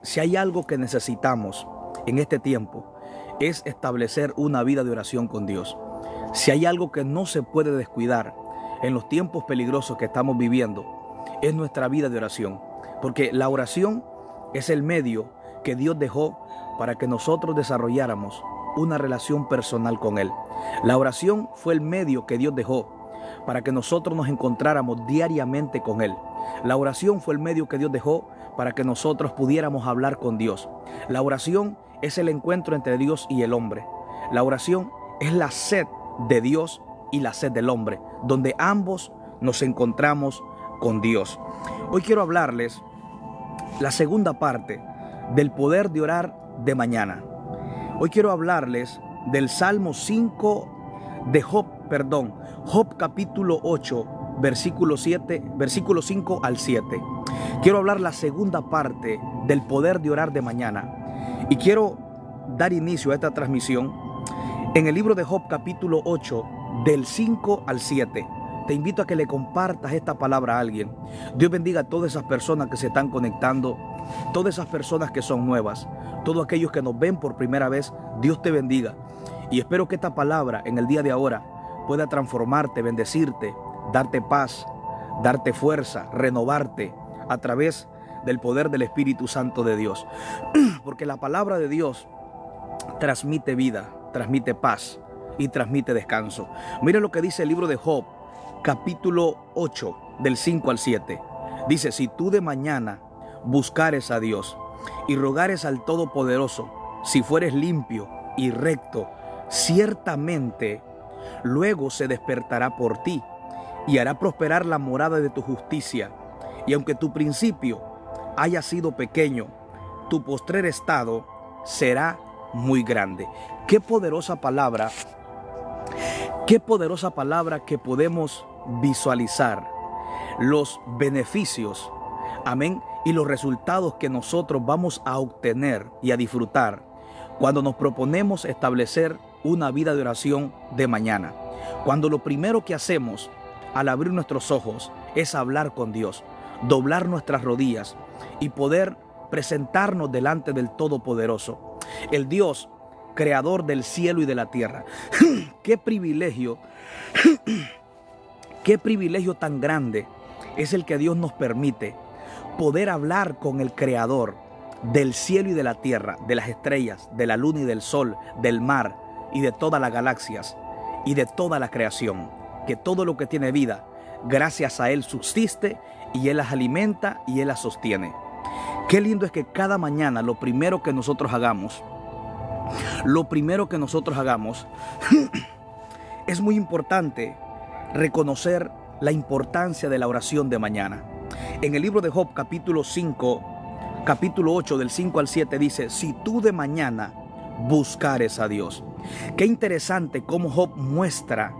Si hay algo que necesitamos en este tiempo, es establecer una vida de oración con Dios. Si hay algo que no se puede descuidar en los tiempos peligrosos que estamos viviendo, es nuestra vida de oración. Porque la oración es el medio que Dios dejó para que nosotros desarrolláramos una relación personal con Él. La oración fue el medio que Dios dejó para que nosotros nos encontráramos diariamente con Él. La oración fue el medio que Dios dejó para que nosotros pudiéramos hablar con Dios. La oración es el encuentro entre Dios y el hombre. La oración es la sed de Dios y la sed del hombre, donde ambos nos encontramos con Dios. Hoy quiero hablarles la segunda parte del poder de orar de mañana. Hoy quiero hablarles del Salmo 5 de Job capítulo 8, versículo 5 al 7. Quiero hablar la segunda parte del poder de orar de mañana. Y quiero dar inicio a esta transmisión en el libro de Job capítulo 8, del 5 al 7. Te invito a que le compartas esta palabra a alguien. Dios bendiga a todas esas personas que se están conectando, todas esas personas que son nuevas, todos aquellos que nos ven por primera vez. Dios te bendiga. Y espero que esta palabra en el día de ahora pueda transformarte, bendecirte, darte paz, darte fuerza, renovarte a través del poder del Espíritu Santo de Dios. Porque la palabra de Dios transmite vida, transmite paz y transmite descanso. Mira lo que dice el libro de Job, capítulo 8, del 5 al 7. Dice: si tú de mañana buscares a Dios y rogares al Todopoderoso, si fueres limpio y recto, ciertamente luego se despertará por ti y hará prosperar la morada de tu justicia. Y aunque tu principio haya sido pequeño, tu postrer estado será muy grande. Qué poderosa palabra que podemos visualizar los beneficios, amén, y los resultados que nosotros vamos a obtener y a disfrutar cuando nos proponemos establecer una vida de oración de mañana. Cuando lo primero que hacemos al abrir nuestros ojos es hablar con Dios, doblar nuestras rodillas y poder presentarnos delante del Todopoderoso, el Dios creador del cielo y de la tierra. Qué privilegio tan grande es el que Dios nos permite poder hablar con el creador del cielo y de la tierra, de las estrellas, de la luna y del sol, del mar y de todas las galaxias y de toda la creación, que todo lo que tiene vida, gracias a Él subsiste y Él las alimenta y Él las sostiene. Qué lindo es que cada mañana lo primero que nosotros hagamos es muy importante reconocer la importancia de la oración de mañana. En el libro de Job capítulo 8 del 5 al 7 dice: si tú de mañana buscares a Dios. Qué interesante cómo Job muestra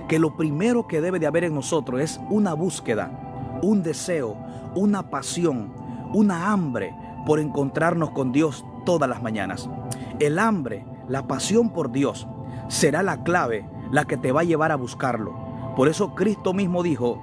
que lo primero que debe de haber en nosotros es una búsqueda, un deseo, una pasión, una hambre por encontrarnos con Dios todas las mañanas. El hambre, la pasión por Dios será la clave, la que te va a llevar a buscarlo. Por eso Cristo mismo dijo: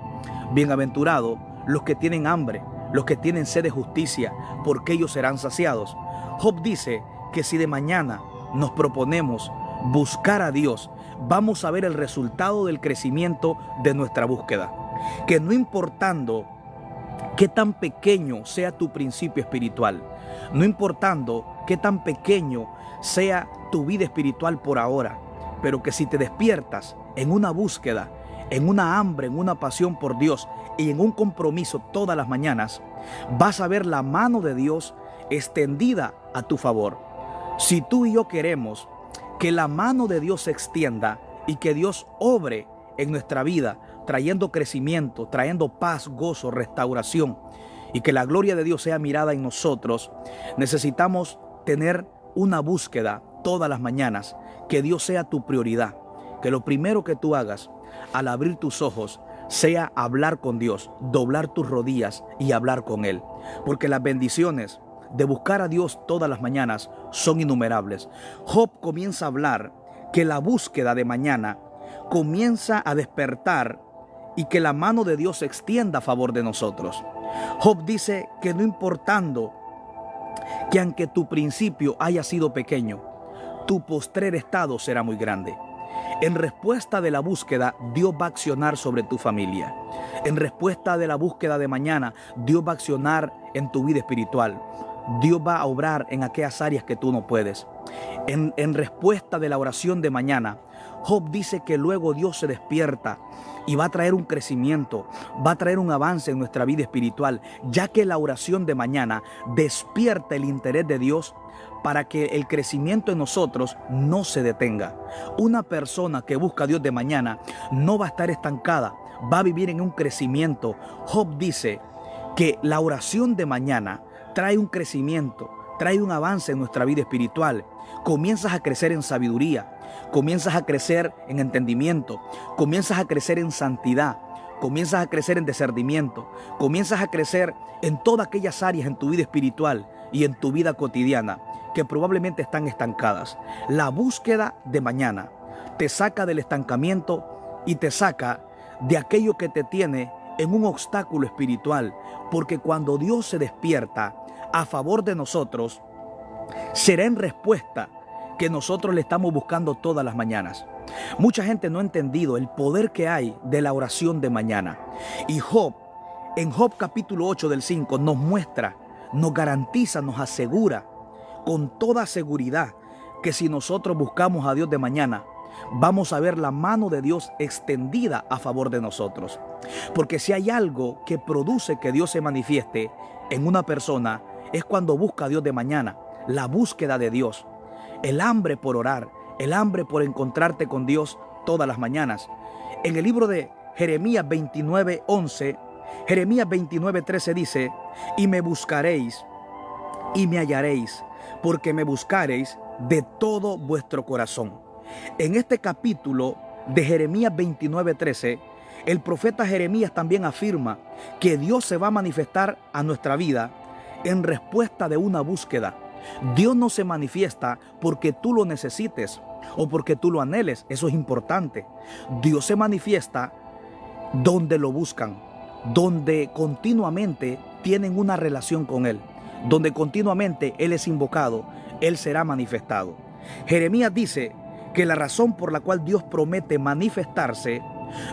bienaventurados los que tienen hambre, los que tienen sed de justicia, porque ellos serán saciados. Job dice que si de mañana nos proponemos buscar a Dios, vamos a ver el resultado del crecimiento de nuestra búsqueda. Que no importando qué tan pequeño sea tu principio espiritual, no importando qué tan pequeño sea tu vida espiritual por ahora, pero que si te despiertas en una búsqueda, en una hambre, en una pasión por Dios y en un compromiso todas las mañanas, vas a ver la mano de Dios extendida a tu favor. Si tú y yo queremos que la mano de Dios se extienda y que Dios obre en nuestra vida, trayendo crecimiento, trayendo paz, gozo, restauración, y que la gloria de Dios sea mirada en nosotros, necesitamos tener una búsqueda todas las mañanas, que Dios sea tu prioridad, que lo primero que tú hagas al abrir tus ojos sea hablar con Dios, doblar tus rodillas y hablar con Él, porque las bendiciones de buscar a Dios todas las mañanas son innumerables. Job comienza a hablar que la búsqueda de mañana comienza a despertar y que la mano de Dios se extienda a favor de nosotros. Job dice que no importando que aunque tu principio haya sido pequeño, tu postrer estado será muy grande. En respuesta de la búsqueda, Dios va a accionar sobre tu familia. En respuesta de la búsqueda de mañana, Dios va a accionar en tu vida espiritual. Dios va a obrar en aquellas áreas que tú no puedes. En respuesta de la oración de mañana, Job dice que luego Dios se despierta y va a traer un crecimiento, va a traer un avance en nuestra vida espiritual, ya que la oración de mañana despierta el interés de Dios para que el crecimiento en nosotros no se detenga. Una persona que busca a Dios de mañana no va a estar estancada, va a vivir en un crecimiento. Job dice que la oración de mañana trae un crecimiento, trae un avance en nuestra vida espiritual. Comienzas a crecer en sabiduría, comienzas a crecer en entendimiento, comienzas a crecer en santidad, comienzas a crecer en discernimiento, comienzas a crecer en todas aquellas áreas en tu vida espiritual y en tu vida cotidiana que probablemente están estancadas. La búsqueda de mañana te saca del estancamiento y te saca de aquello que te tiene en un obstáculo espiritual, porque cuando Dios se despierta a favor de nosotros, será en respuesta que nosotros le estamos buscando todas las mañanas. Mucha gente no ha entendido el poder que hay de la oración de mañana. Y Job, en Job capítulo 8 del 5, nos muestra, nos garantiza, nos asegura con toda seguridad que si nosotros buscamos a Dios de mañana, vamos a ver la mano de Dios extendida a favor de nosotros. Porque si hay algo que produce que Dios se manifieste en una persona, es cuando busca a Dios de mañana. La búsqueda de Dios, el hambre por orar, el hambre por encontrarte con Dios todas las mañanas. En el libro de Jeremías 29:11, Jeremías 29:13 dice: y me buscaréis y me hallaréis, porque me buscaréis de todo vuestro corazón. En este capítulo de Jeremías 29:13, el profeta Jeremías también afirma que Dios se va a manifestar a nuestra vida en respuesta de una búsqueda. Dios no se manifiesta porque tú lo necesites o porque tú lo anheles. Eso es importante. Dios se manifiesta donde lo buscan, donde continuamente tienen una relación con Él, donde continuamente Él es invocado, Él será manifestado. Jeremías dice que la razón por la cual Dios promete manifestarse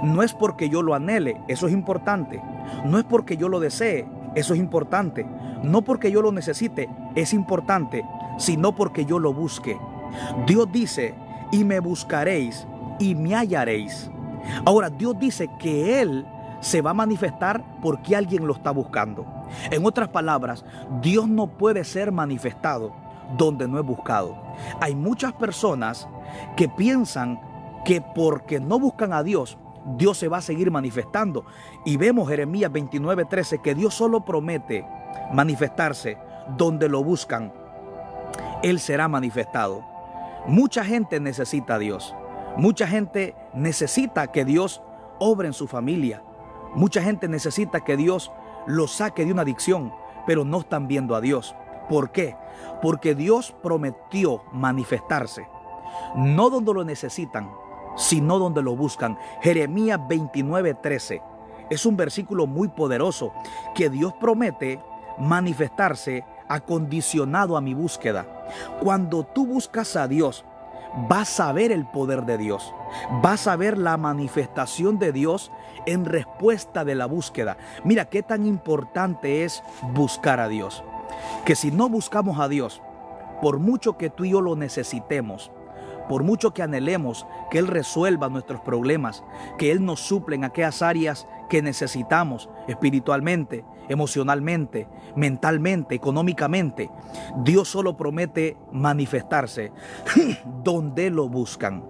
no es porque yo lo anhele, eso es importante. No es porque yo lo desee, eso es importante. No porque yo lo necesite, es importante, sino porque yo lo busque. Dios dice: y me buscaréis y me hallaréis. Ahora, Dios dice que Él se va a manifestar porque alguien lo está buscando. En otras palabras, Dios no puede ser manifestado donde no es buscado. Hay muchas personas que piensan que porque no buscan a Dios, Dios se va a seguir manifestando. Y vemos Jeremías 29:13 que Dios solo promete manifestarse donde lo buscan. Él será manifestado. Mucha gente necesita a Dios. Mucha gente necesita que Dios obre en su familia. Mucha gente necesita que Dios lo saque de una adicción, pero no están viendo a Dios. ¿Por qué? Porque Dios prometió manifestarse, no donde lo necesitan, sino donde lo buscan. Jeremías 29:13 es un versículo muy poderoso, que Dios promete manifestarse acondicionado a mi búsqueda. Cuando tú buscas a Dios, vas a ver el poder de Dios, vas a ver la manifestación de Dios en respuesta de la búsqueda. Mira qué tan importante es buscar a Dios, que si no buscamos a Dios, por mucho que tú y yo lo necesitemos, por mucho que anhelemos que Él resuelva nuestros problemas, que Él nos suple en aquellas áreas que necesitamos espiritualmente, emocionalmente, mentalmente, económicamente, Dios solo promete manifestarse donde lo buscan.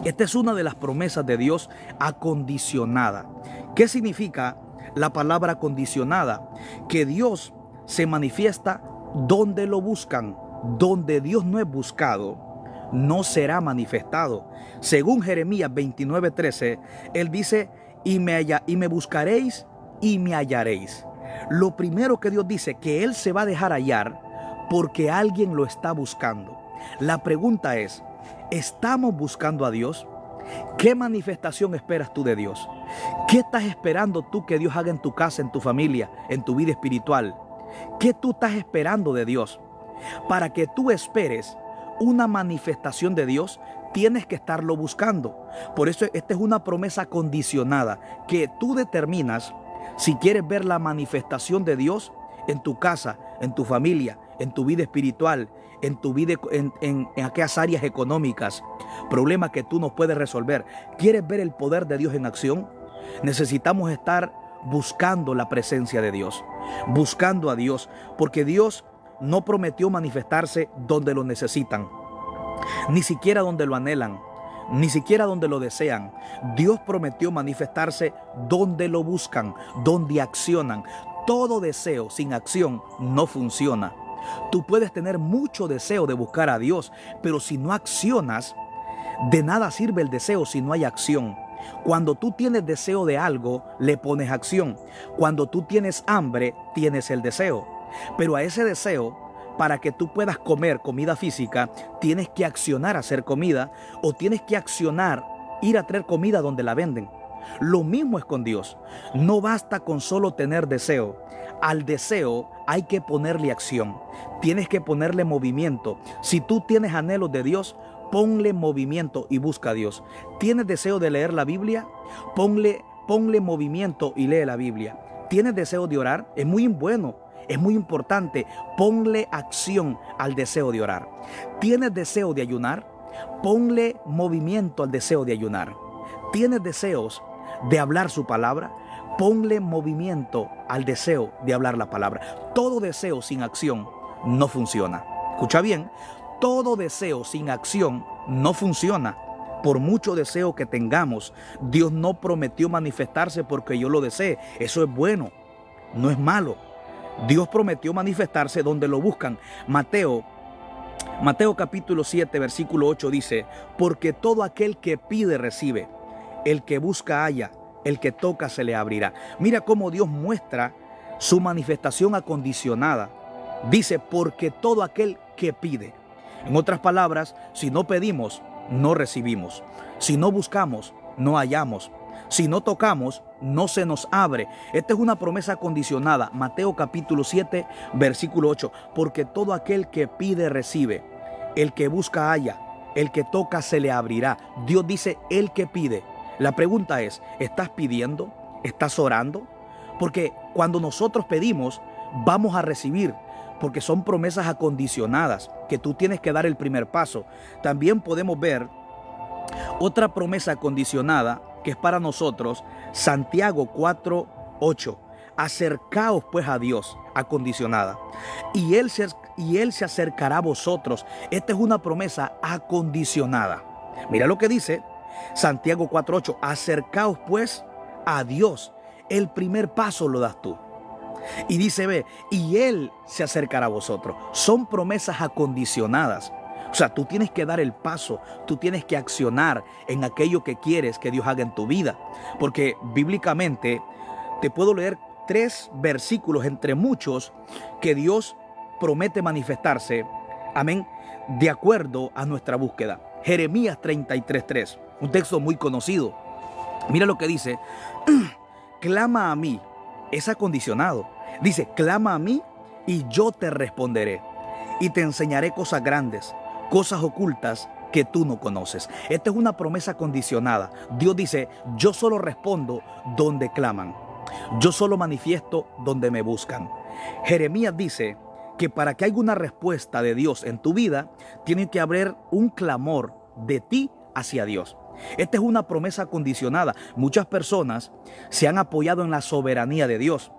Esta es una de las promesas de Dios acondicionada. ¿Qué significa la palabra acondicionada? Que Dios se manifiesta donde lo buscan. Donde Dios no es buscado, no será manifestado. Según Jeremías 29:13, Él dice: y me buscaréis y me hallaréis. Lo primero que Dios dice, que Él se va a dejar hallar porque alguien lo está buscando. La pregunta es: ¿estamos buscando a Dios? ¿Qué manifestación esperas tú de Dios? ¿Qué estás esperando tú que Dios haga en tu casa, en tu familia, en tu vida espiritual? ¿Qué tú estás esperando de Dios? Para que tú esperes una manifestación de Dios, tienes que estarlo buscando. Por eso esta es una promesa condicionada, que tú determinas si quieres ver la manifestación de Dios en tu casa, en tu familia, en tu vida espiritual, en tu vida, en aquellas áreas económicas, problemas que tú no puedes resolver. ¿Quieres ver el poder de Dios en acción? Necesitamos estar buscando la presencia de Dios, buscando a Dios, porque Dios no prometió manifestarse donde lo necesitan, ni siquiera donde lo anhelan, ni siquiera donde lo desean. Dios prometió manifestarse donde lo buscan, donde accionan. Todo deseo sin acción no funciona. Tú puedes tener mucho deseo de buscar a Dios, pero si no accionas, de nada sirve el deseo si no hay acción. Cuando tú tienes deseo de algo, le pones acción. Cuando tú tienes hambre, tienes el deseo. Pero a ese deseo, para que tú puedas comer comida física, tienes que accionar a hacer comida, o tienes que accionar, ir a traer comida donde la venden. Lo mismo es con Dios. No basta con solo tener deseo. Al deseo hay que ponerle acción. Tienes que ponerle movimiento. Si tú tienes anhelos de Dios, ponle movimiento y busca a Dios. ¿Tienes deseo de leer la Biblia? Ponle movimiento y lee la Biblia. ¿Tienes deseo de orar? Es muy bueno, es muy importante. Ponle acción al deseo de orar. ¿Tienes deseo de ayunar? Ponle movimiento al deseo de ayunar. ¿Tienes deseos de hablar su palabra? Ponle movimiento al deseo de hablar la palabra. Todo deseo sin acción no funciona. Escucha bien, todo deseo sin acción no funciona. Por mucho deseo que tengamos, Dios no prometió manifestarse porque yo lo desee. Eso es bueno, no es malo. Dios prometió manifestarse donde lo buscan. Mateo capítulo 7, versículo 8 dice: porque todo aquel que pide recibe, el que busca halla, el que toca se le abrirá. Mira cómo Dios muestra su manifestación acondicionada. Dice: porque todo aquel que pide. En otras palabras, si no pedimos, no recibimos. Si no buscamos, no hallamos. Si no tocamos, no se nos abre. Esta es una promesa condicionada. Mateo capítulo 7, versículo 8. Porque todo aquel que pide recibe, el que busca halla, el que toca se le abrirá. Dios dice: el que pide. La pregunta es: ¿estás pidiendo? ¿Estás orando? Porque cuando nosotros pedimos, vamos a recibir, porque son promesas acondicionadas que tú tienes que dar el primer paso. También podemos ver otra promesa condicionada que es para nosotros, Santiago 4:8. Acercaos pues a Dios, acondicionada, y Él se acercará a vosotros. Esta es una promesa acondicionada. Mira lo que dice Santiago 4:8. Acercaos pues a Dios. El primer paso lo das tú. Y dice, ve, y Él se acercará a vosotros. Son promesas acondicionadas. O sea, tú tienes que dar el paso, tú tienes que accionar en aquello que quieres que Dios haga en tu vida. Porque bíblicamente te puedo leer 3 versículos entre muchos que Dios promete manifestarse, amén, de acuerdo a nuestra búsqueda. Jeremías 33:3, un texto muy conocido. Mira lo que dice: clama a mí. Es acondicionado. Dice: clama a mí y yo te responderé y te enseñaré cosas grandes, cosas ocultas que tú no conoces. Esta es una promesa condicionada. Dios dice: yo solo respondo donde claman. Yo solo manifiesto donde me buscan. Jeremías dice que para que haya una respuesta de Dios en tu vida, tiene que haber un clamor de ti hacia Dios. Esta es una promesa condicionada. Muchas personas se han apoyado en la soberanía de Dios.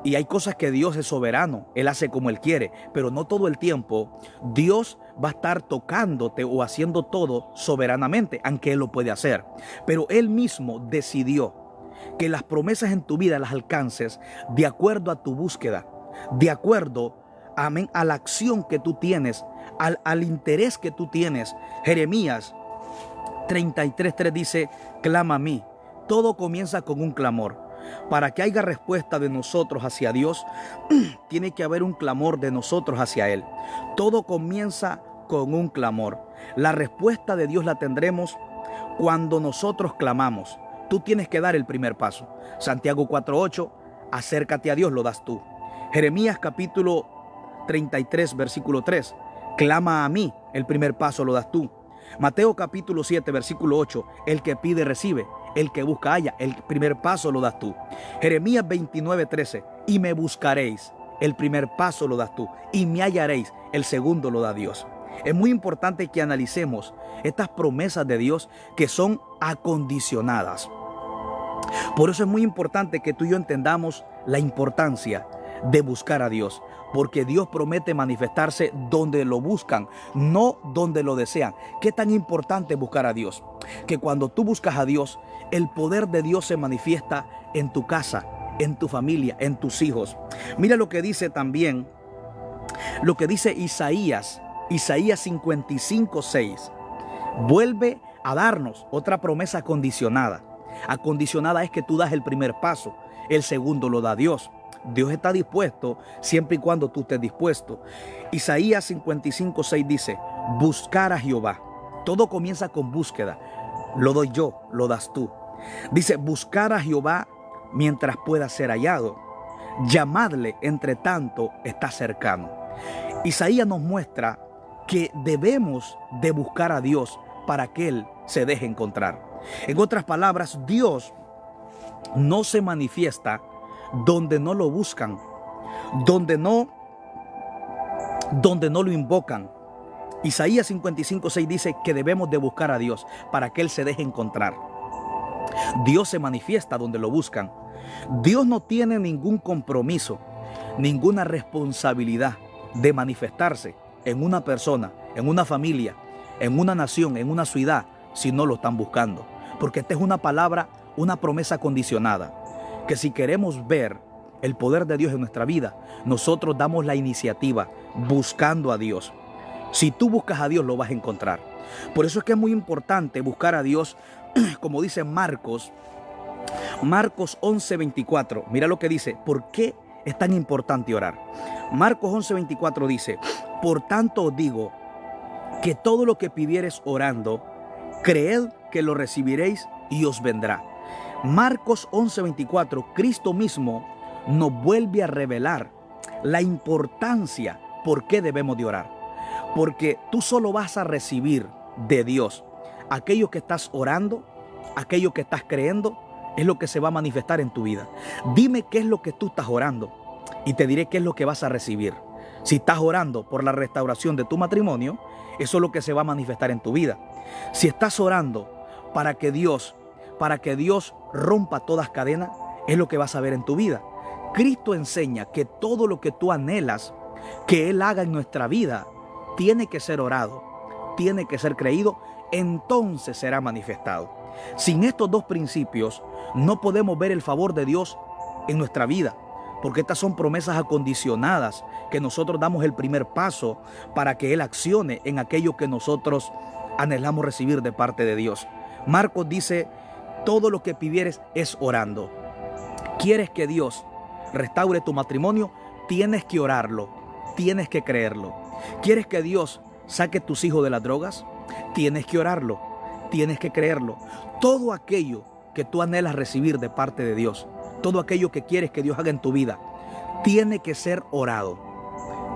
Y hay cosas que Dios es soberano, Él hace como Él quiere, pero no todo el tiempo Dios va a estar tocándote o haciendo todo soberanamente, aunque Él lo puede hacer. Pero Él mismo decidió que las promesas en tu vida las alcances de acuerdo a tu búsqueda, de acuerdo, amén, a la acción que tú tienes, al interés que tú tienes. Jeremías 33:3 dice: clama a mí. Todo comienza con un clamor. Para que haya respuesta de nosotros hacia Dios, tiene que haber un clamor de nosotros hacia Él. Todo comienza con un clamor. La respuesta de Dios la tendremos cuando nosotros clamamos. Tú tienes que dar el primer paso. Santiago 4:8, acércate a Dios, lo das tú. Jeremías capítulo 33, versículo 3. Clama a mí, el primer paso lo das tú. Mateo capítulo 7, versículo 8. El que pide recibe, el que busca halla, el primer paso lo das tú. Jeremías 29, 13. Y me buscaréis, el primer paso lo das tú. Y me hallaréis, el segundo lo da Dios. Es muy importante que analicemos estas promesas de Dios que son acondicionadas. Por eso es muy importante que tú y yo entendamos la importancia de buscar a Dios, porque Dios promete manifestarse donde lo buscan, no donde lo desean. ¿Qué tan importante es buscar a Dios? Que cuando tú buscas a Dios, el poder de Dios se manifiesta en tu casa, en tu familia, en tus hijos. Mira lo que dice también, lo que dice Isaías 55, 6. Vuelve a darnos otra promesa condicionada. Acondicionada es que tú das el primer paso, el segundo lo da Dios. Dios está dispuesto siempre y cuando tú estés dispuesto. Isaías 55, 6 dice, buscar a Jehová. Todo comienza con búsqueda. Lo doy yo, lo das tú. Dice, buscar a Jehová mientras pueda ser hallado. Llamadle entre tanto está cercano. Isaías nos muestra que debemos de buscar a Dios para que Él se deje encontrar. En otras palabras, Dios no se manifiesta donde no lo buscan, donde no lo invocan. Isaías 55, 6 dice que debemos de buscar a Dios para que Él se deje encontrar. Dios se manifiesta donde lo buscan. Dios no tiene ningún compromiso, ninguna responsabilidad de manifestarse en una persona, en una familia, en una nación, en una ciudad, si no lo están buscando. Porque esta es una palabra, una promesa condicionada. Que si queremos ver el poder de Dios en nuestra vida, nosotros damos la iniciativa buscando a Dios. Si tú buscas a Dios, lo vas a encontrar. Por eso es que es muy importante buscar a Dios, como dice Marcos 11, 24. Mira lo que dice, ¿por qué es tan importante orar? Marcos 11, 24 dice, por tanto os digo que todo lo que pidiereis orando, creed que lo recibiréis y os vendrá. Marcos 11:24, Cristo mismo nos vuelve a revelar la importancia por qué debemos de orar. Porque tú solo vas a recibir de Dios aquello que estás orando, aquello que estás creyendo, es lo que se va a manifestar en tu vida. Dime qué es lo que tú estás orando y te diré qué es lo que vas a recibir. Si estás orando por la restauración de tu matrimonio, eso es lo que se va a manifestar en tu vida. Si estás orando para que Dios rompa todas cadenas, es lo que vas a ver en tu vida. Cristo enseña que todo lo que tú anhelas que Él haga en nuestra vida tiene que ser orado, tiene que ser creído, entonces será manifestado. Sin estos dos principios no podemos ver el favor de Dios en nuestra vida, porque estas son promesas acondicionadas que nosotros damos el primer paso para que Él accione en aquello que nosotros anhelamos recibir de parte de Dios. Marcos dice, todo lo que pidieres es orando. ¿Quieres que Dios restaure tu matrimonio? Tienes que orarlo, tienes que creerlo. ¿Quieres que Dios saque tus hijos de las drogas? Tienes que orarlo, tienes que creerlo. Todo aquello que tú anhelas recibir de parte de Dios, todo aquello que quieres que Dios haga en tu vida, tiene que ser orado,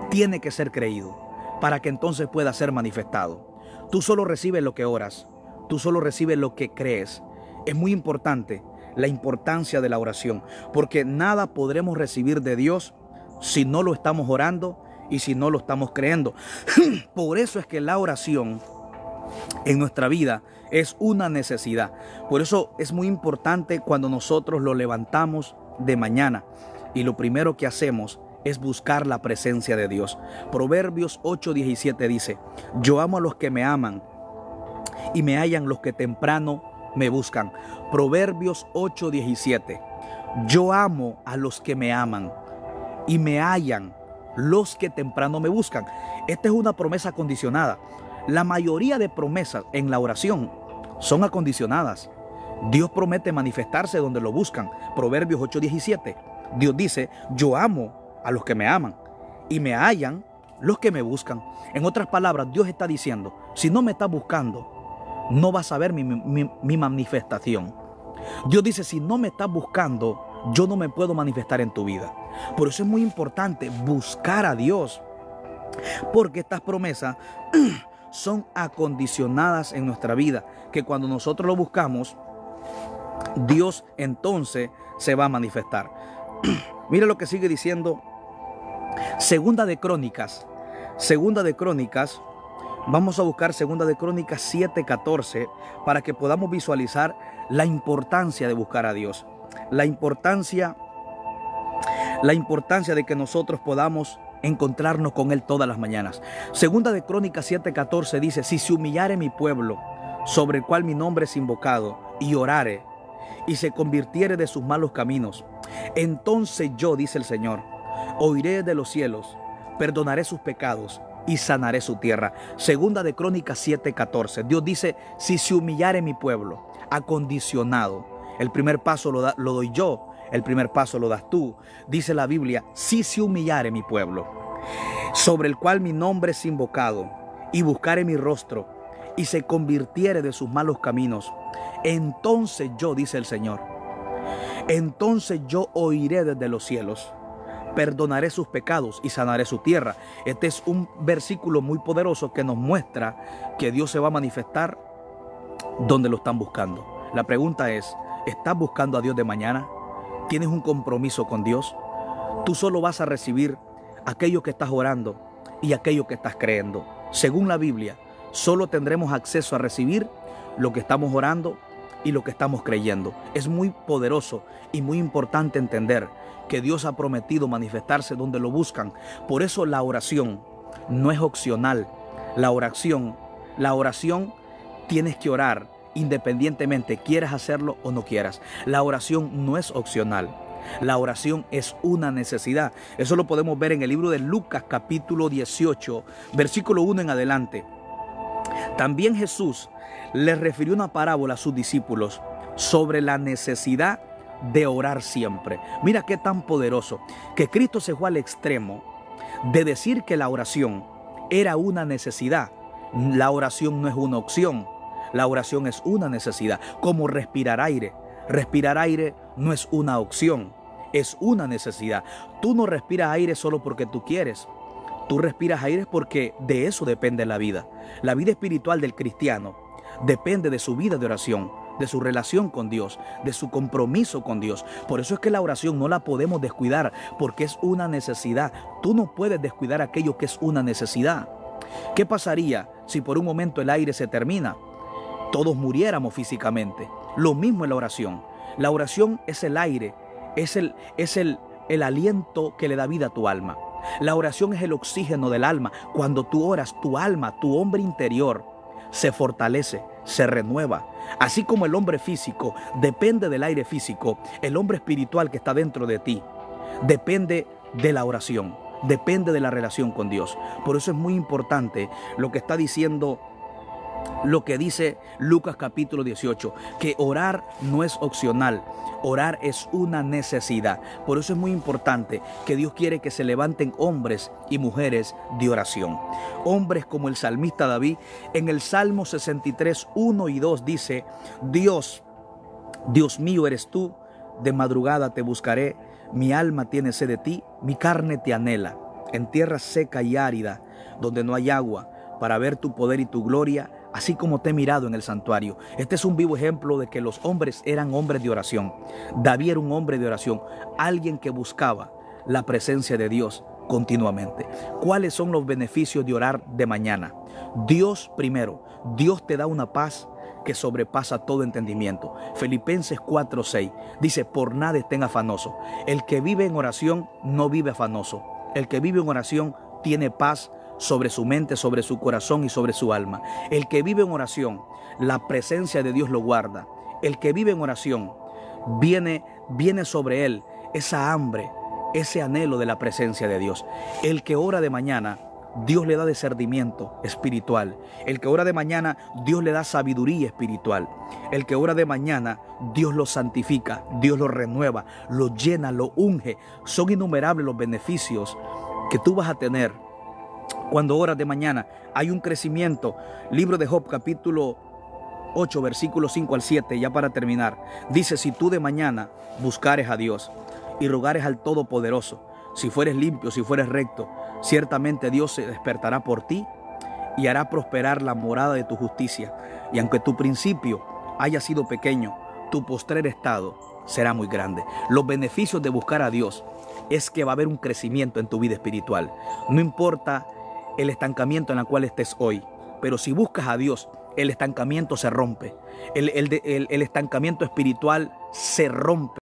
tiene que ser creído, para que entonces pueda ser manifestado. Tú solo recibes lo que oras, tú solo recibes lo que crees. Es muy importante la importancia de la oración, porque nada podremos recibir de Dios si no lo estamos orando y si no lo estamos creyendo. Por eso es que la oración en nuestra vida es una necesidad. Por eso es muy importante cuando nosotros lo levantamos de mañana y lo primero que hacemos es buscar la presencia de Dios. Proverbios 8:17 dice, yo amo a los que me aman y me hallan los que temprano me buscan. Proverbios 8:17, yo amo a los que me aman y me hallan los que temprano me buscan. Esta es una promesa condicionada. La mayoría de promesas en la oración son acondicionadas. Dios promete manifestarse donde lo buscan. Proverbios 8:17. Dios dice, yo amo a los que me aman y me hallan los que me buscan. En otras palabras, Dios está diciendo, si no me estás buscando, no vas a ver mi manifestación. Dios dice, si no me estás buscando, yo no me puedo manifestar en tu vida. Por eso es muy importante buscar a Dios, porque estas promesas son acondicionadas en nuestra vida, que cuando nosotros lo buscamos, Dios entonces se va a manifestar. Mira lo que sigue diciendo Segunda de Crónicas, vamos a buscar Segunda de Crónicas 7:14 para que podamos visualizar la importancia de buscar a Dios, la importancia de que nosotros podamos encontrarnos con Él todas las mañanas. Segunda de Crónicas 7:14 dice: si se humillare mi pueblo, sobre el cual mi nombre es invocado, y orare, y se convirtiere de sus malos caminos, entonces yo, dice el Señor, oiré de los cielos, perdonaré sus pecados y sanaré su tierra. Segunda de Crónicas 7:14. Dios dice: si se humillare mi pueblo, acondicionado. El primer paso lo doy yo, el primer paso lo das tú. Dice la Biblia: si se humillare mi pueblo, sobre el cual mi nombre es invocado, y buscare mi rostro, y se convirtiere de sus malos caminos, entonces yo, dice el Señor, entonces yo oiré desde los cielos, perdonaré sus pecados y sanaré su tierra. Este es un versículo muy poderoso que nos muestra que Dios se va a manifestar donde lo están buscando. La pregunta es: ¿estás buscando a Dios de mañana? ¿Tienes un compromiso con Dios? Tú solo vas a recibir aquello que estás orando y aquello que estás creyendo. Según la Biblia, solo tendremos acceso a recibir lo que estamos orando y lo que estamos creyendo. Es muy poderoso y muy importante entender que Dios ha prometido manifestarse donde lo buscan. Por eso la oración no es opcional. La oración tienes que orar independientemente quieras hacerlo o no quieras. La oración no es opcional. La oración es una necesidad. Eso lo podemos ver en el libro de Lucas capítulo 18, versículo 1 en adelante. También Jesús le refirió una parábola a sus discípulos sobre la necesidad de orar siempre. Mira qué tan poderoso, que Cristo se fue al extremo de decir que la oración era una necesidad. La oración no es una opción, la oración es una necesidad, como respirar aire. Respirar aire no es una opción, es una necesidad. Tú no respiras aire solo porque tú quieres. Tú respiras aire porque de eso depende la vida. La vida espiritual del cristiano depende de su vida de oración, de su relación con Dios, de su compromiso con Dios. Por eso es que la oración no la podemos descuidar, porque es una necesidad. Tú no puedes descuidar aquello que es una necesidad. ¿Qué pasaría si por un momento el aire se termina? Todos muriéramos físicamente. Lo mismo en la oración. La oración es el aire, es el aliento que le da vida a tu alma. La oración es el oxígeno del alma. Cuando tú oras, tu alma, tu hombre interior se fortalece, se renueva. Así como el hombre físico depende del aire físico, el hombre espiritual que está dentro de ti depende de la oración, depende de la relación con Dios. Por eso es muy importante lo que está diciendo, lo que dice Lucas capítulo 18, que orar no es opcional, orar es una necesidad. Por eso es muy importante que Dios quiere que se levanten hombres y mujeres de oración. Hombres como el salmista David, en el Salmo 63, 1 y 2 dice: Dios mío eres tú, de madrugada te buscaré, mi alma tiene sed de ti, mi carne te anhela, en tierra seca y árida, donde no hay agua, para ver tu poder y tu gloria, así como te he mirado en el santuario. Este es un vivo ejemplo de que los hombres eran hombres de oración. David era un hombre de oración, alguien que buscaba la presencia de Dios continuamente. ¿Cuáles son los beneficios de orar de mañana? Dios primero, Dios te da una paz que sobrepasa todo entendimiento. Filipenses 4:6 dice: por nada estén afanosos. El que vive en oración no vive afanoso. El que vive en oración tiene paz sobre su mente, sobre su corazón y sobre su alma. El que vive en oración, la presencia de Dios lo guarda. El que vive en oración, viene sobre él esa hambre, ese anhelo de la presencia de Dios. El que ora de mañana, Dios le da discernimiento espiritual. El que ora de mañana, Dios le da sabiduría espiritual. El que ora de mañana, Dios lo santifica, Dios lo renueva, lo llena, lo unge. Son innumerables los beneficios que tú vas a tener cuando oras de mañana. Hay un crecimiento. Libro de Job capítulo 8, versículos 5 al 7, ya para terminar, dice: si tú de mañana buscares a Dios y rogares al Todopoderoso, si fueres limpio, si fueres recto, ciertamente Dios se despertará por ti y hará prosperar la morada de tu justicia. Y aunque tu principio haya sido pequeño, tu postrer estado será muy grande. Los beneficios de buscar a Dios es que va a haber un crecimiento en tu vida espiritual. No importa el estancamiento en el cual estés hoy, pero si buscas a Dios, el estancamiento se rompe. El estancamiento espiritual se rompe.